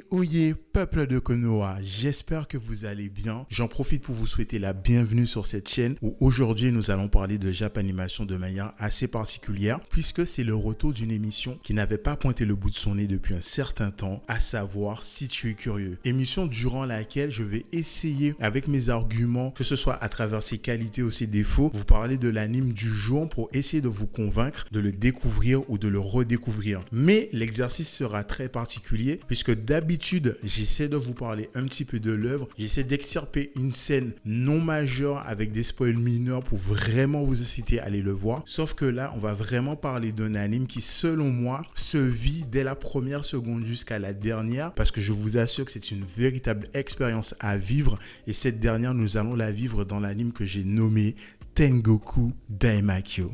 Oyez, peuple de Konoha, j'espère que vous allez bien. J'en profite pour vous souhaiter la bienvenue sur cette chaîne où aujourd'hui nous allons parler de Japanimation de manière assez particulière puisque c'est le retour d'une émission qui n'avait pas pointé le bout de son nez depuis un certain temps, à savoir Si tu es curieux. Émission durant laquelle je vais essayer avec mes arguments, que ce soit à travers ses qualités ou ses défauts, vous parler de l'anime du jour pour essayer de vous convaincre de le découvrir ou de le redécouvrir. Mais l'exercice sera très particulier puisque d'habitude j'essaie de vous parler un petit peu de l'œuvre, j'essaie d'extirper une scène non majeure avec des spoils mineurs pour vraiment vous inciter à aller le voir, sauf que là on va vraiment parler d'un anime qui selon moi se vit dès la première seconde jusqu'à la dernière parce que je vous assure que c'est une véritable expérience à vivre et cette dernière nous allons la vivre dans l'anime que j'ai nommé Tengoku Daimakyo.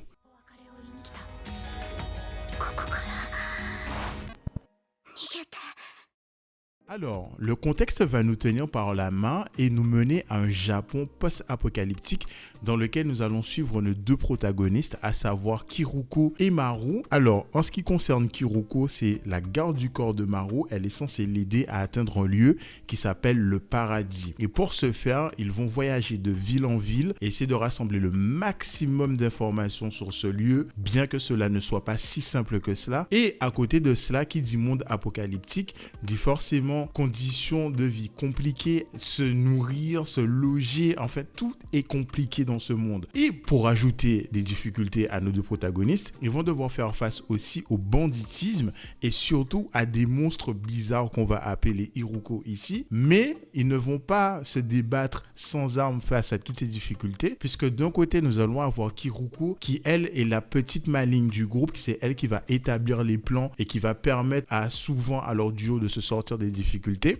Alors, le contexte va nous tenir par la main et nous mener à un Japon post-apocalyptique dans lequel nous allons suivre nos deux protagonistes, à savoir Kiruko et Maru. Alors, en ce qui concerne Kiruko, c'est la garde du corps de Maru. Elle est censée l'aider à atteindre un lieu qui s'appelle le paradis. Et pour ce faire, ils vont voyager de ville en ville et essayer de rassembler le maximum d'informations sur ce lieu, bien que cela ne soit pas si simple que cela. Et à côté de cela, qui dit monde apocalyptique, dit forcément conditions de vie compliquées, se nourrir, se loger, en fait tout est compliqué dans ce monde. Et pour ajouter des difficultés à nos deux protagonistes, ils vont devoir faire face aussi au banditisme et surtout à des monstres bizarres qu'on va appeler les Iruko ici, mais ils ne vont pas se débattre sans armes face à toutes ces difficultés, puisque d'un côté nous allons avoir Kiruko qui elle est la petite maligne du groupe, c'est elle qui va établir les plans et qui va permettre souvent à leur duo de se sortir des difficultés.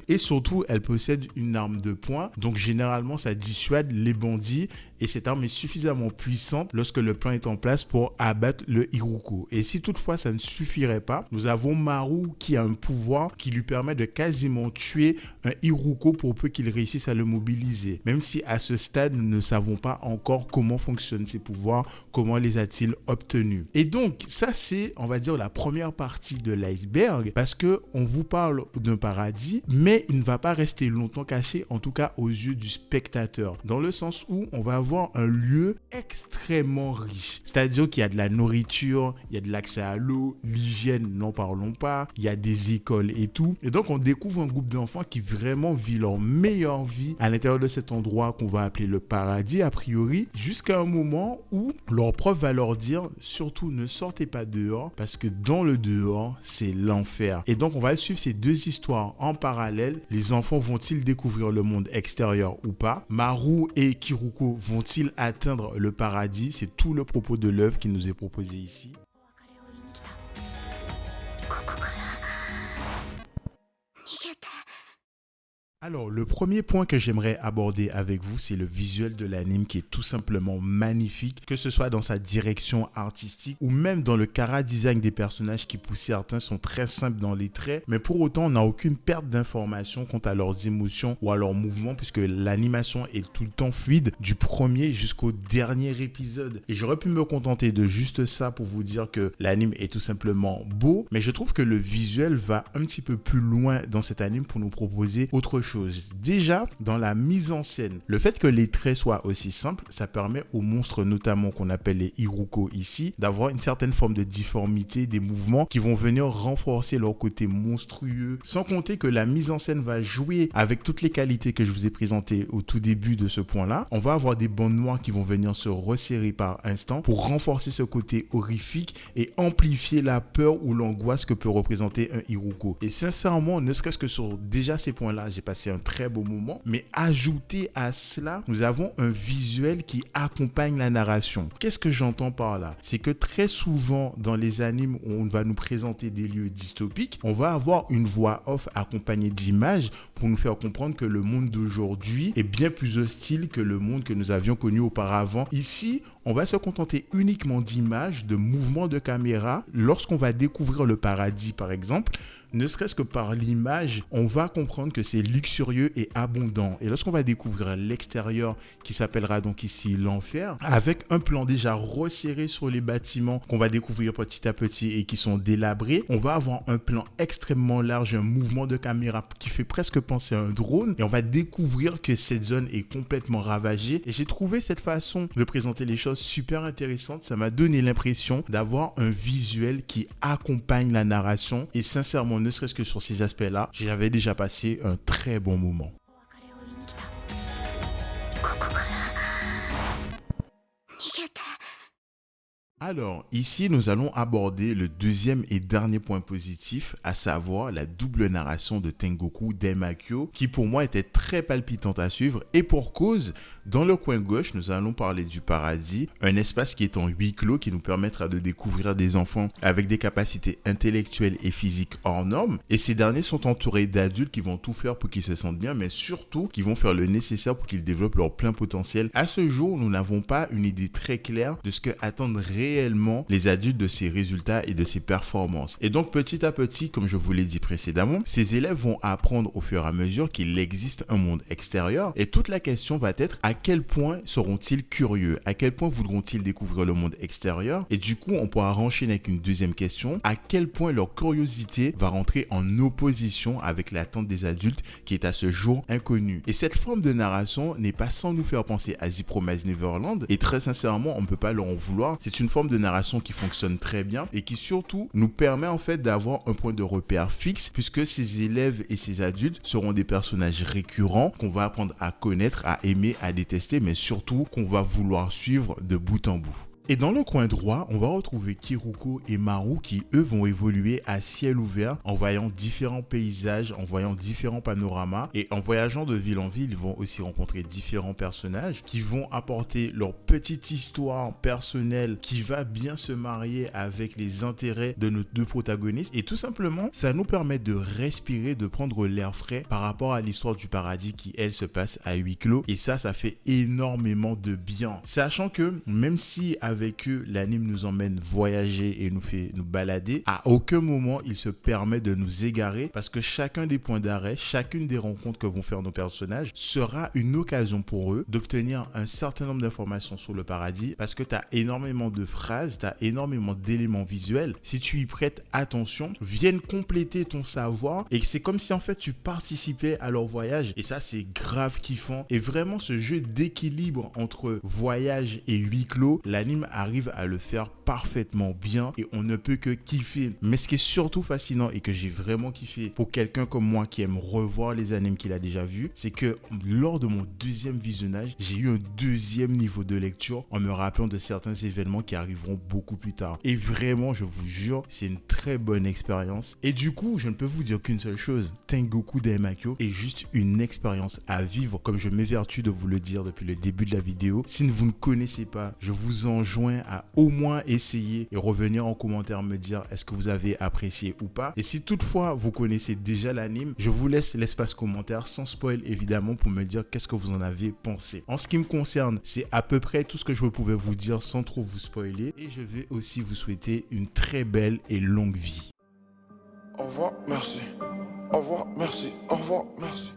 Et surtout, elle possède une arme de poing, donc généralement ça dissuade les bandits et cette arme est suffisamment puissante lorsque le plan est en place pour abattre le Iruko. Et si toutefois ça ne suffirait pas, nous avons Maru qui a un pouvoir qui lui permet de quasiment tuer un Iruko pour peu qu'il réussisse à le mobiliser. Même si à ce stade, nous ne savons pas encore comment fonctionnent ces pouvoirs, comment les a-t-il obtenus. Et donc, ça c'est, on va dire, la première partie de l'iceberg parce que on vous parle d'un paradis, mais il ne va pas rester longtemps caché, en tout cas aux yeux du spectateur, dans le sens où on va avoir un lieu extrêmement riche. C'est-à-dire qu'il y a de la nourriture, il y a de l'accès à l'eau, l'hygiène, n'en parlons pas, il y a des écoles et tout. Et donc, on découvre un groupe d'enfants qui vraiment vit leur meilleure vie à l'intérieur de cet endroit qu'on va appeler le paradis, a priori, jusqu'à un moment où leur prof va leur dire, surtout ne sortez pas dehors, parce que dans le dehors, c'est l'enfer. Et donc, on va suivre ces deux histoires en parallèle. Les enfants vont-ils découvrir le monde extérieur ou pas? Maru et Kiruko vont-ils atteindre le paradis? C'est tout le propos de l'œuvre qui nous est proposé ici. Alors, le premier point que j'aimerais aborder avec vous, c'est le visuel de l'anime qui est tout simplement magnifique, que ce soit dans sa direction artistique ou même dans le chara-design des personnages qui, pour certains, sont très simples dans les traits, mais pour autant, on n'a aucune perte d'information quant à leurs émotions ou à leurs mouvements puisque l'animation est tout le temps fluide du premier jusqu'au dernier épisode. Et j'aurais pu me contenter de juste ça pour vous dire que l'anime est tout simplement beau, mais je trouve que le visuel va un petit peu plus loin dans cet anime pour nous proposer autre chose. Déjà, dans la mise en scène, le fait que les traits soient aussi simples, ça permet aux monstres, notamment qu'on appelle les Iruko ici, d'avoir une certaine forme de difformité, des mouvements qui vont venir renforcer leur côté monstrueux. Sans compter que la mise en scène va jouer avec toutes les qualités que je vous ai présentées au tout début de ce point-là. On va avoir des bandes noires qui vont venir se resserrer par instant pour renforcer ce côté horrifique et amplifier la peur ou l'angoisse que peut représenter un Iruko. Et sincèrement, ne serait-ce que sur déjà ces points-là, j'ai passé un très beau moment, mais ajouté à cela, nous avons un visuel qui accompagne la narration. Qu'est-ce que j'entends par là? C'est que très souvent dans les animes où on va nous présenter des lieux dystopiques, on va avoir une voix off accompagnée d'images pour nous faire comprendre que le monde d'aujourd'hui est bien plus hostile que le monde que nous avions connu auparavant. Ici, on va se contenter uniquement d'images, de mouvements de caméra. Lorsqu'on va découvrir le paradis, par exemple, Ne serait-ce que par l'image, on va comprendre que c'est luxurieux et abondant. Et lorsqu'on va découvrir l'extérieur, qui s'appellera donc ici l'enfer, avec un plan déjà resserré sur les bâtiments qu'on va découvrir petit à petit et qui sont délabrés, on va avoir un plan extrêmement large, un mouvement de caméra qui fait presque penser à un drone, et on va découvrir que cette zone est complètement ravagée. Et j'ai trouvé cette façon de présenter les choses super intéressante. Ça m'a donné l'impression d'avoir un visuel qui accompagne la narration, et sincèrement, ne serait-ce que sur ces aspects-là, j'avais déjà passé un très bon moment. Alors, ici, nous allons aborder le deuxième et dernier point positif, à savoir la double narration de Tengoku Daimakyo, qui pour moi était très palpitante à suivre, et pour cause. Dans le coin gauche, nous allons parler du paradis, un espace qui est en huis clos, qui nous permettra de découvrir des enfants avec des capacités intellectuelles et physiques hors normes, et ces derniers sont entourés d'adultes qui vont tout faire pour qu'ils se sentent bien, mais surtout qui vont faire le nécessaire pour qu'ils développent leur plein potentiel. À ce jour, nous n'avons pas une idée très claire de ce que attendent réellement les adultes de ces résultats et de ces performances. Et donc petit à petit, comme je vous l'ai dit précédemment, ces élèves vont apprendre au fur et à mesure qu'il existe un monde extérieur, et toute la question va être à quel point seront-ils curieux, à quel point voudront-ils découvrir le monde extérieur, et du coup on pourra enchaîner avec une deuxième question, à quel point leur curiosité va rentrer en opposition avec l'attente des adultes qui est à ce jour inconnue. Et cette forme de narration n'est pas sans nous faire penser à The Promised Neverland, et très sincèrement on ne peut pas leur en vouloir. C'est une forme de narration qui fonctionne très bien et qui surtout nous permet en fait d'avoir un point de repère fixe, puisque ces élèves et ces adultes seront des personnages récurrents qu'on va apprendre à connaître, à aimer, à détester, mais surtout qu'on va vouloir suivre de bout en bout. Et dans le coin droit, on va retrouver Kiruko et Maru qui, eux, vont évoluer à ciel ouvert en voyant différents paysages, en voyant différents panoramas, et en voyageant de ville en ville, ils vont aussi rencontrer différents personnages qui vont apporter leur petite histoire personnelle qui va bien se marier avec les intérêts de nos deux protagonistes. Et tout simplement, ça nous permet de respirer, de prendre l'air frais par rapport à l'histoire du paradis qui, elle, se passe à huis clos. Et ça fait énormément de bien. Sachant que même si avec eux, l'anime nous emmène voyager et nous fait nous balader, à aucun moment il se permet de nous égarer, parce que chacun des points d'arrêt, chacune des rencontres que vont faire nos personnages sera une occasion pour eux d'obtenir un certain nombre d'informations sur le paradis, parce que tu as énormément de phrases, tu as énormément d'éléments visuels. Si tu y prêtes attention, viennent compléter ton savoir, et c'est comme si en fait tu participais à leur voyage, et ça c'est grave kiffant. Et vraiment ce jeu d'équilibre entre voyage et huis clos, l'anime arrive à le faire parfaitement bien et on ne peut que kiffer. Mais ce qui est surtout fascinant et que j'ai vraiment kiffé pour quelqu'un comme moi qui aime revoir les animes qu'il a déjà vus, c'est que lors de mon deuxième visionnage, j'ai eu un deuxième niveau de lecture en me rappelant de certains événements qui arriveront beaucoup plus tard. Et vraiment, je vous jure, c'est une très bonne expérience. Et du coup, je ne peux vous dire qu'une seule chose, Tengoku Daimakyo est juste une expérience à vivre, comme je m'évertue de vous le dire depuis le début de la vidéo. Si vous ne connaissez pas, je vous enjoins à au moins essayer et revenir en commentaire me dire est-ce que vous avez apprécié ou pas. Et si toutefois vous connaissez déjà l'anime, je vous laisse l'espace commentaire sans spoil évidemment pour me dire qu'est-ce que vous en avez pensé. En ce qui me concerne, c'est à peu près tout ce que je pouvais vous dire sans trop vous spoiler, et je vais aussi vous souhaiter une très belle et longue vie. Au revoir, merci. Au revoir, merci. Au revoir, merci.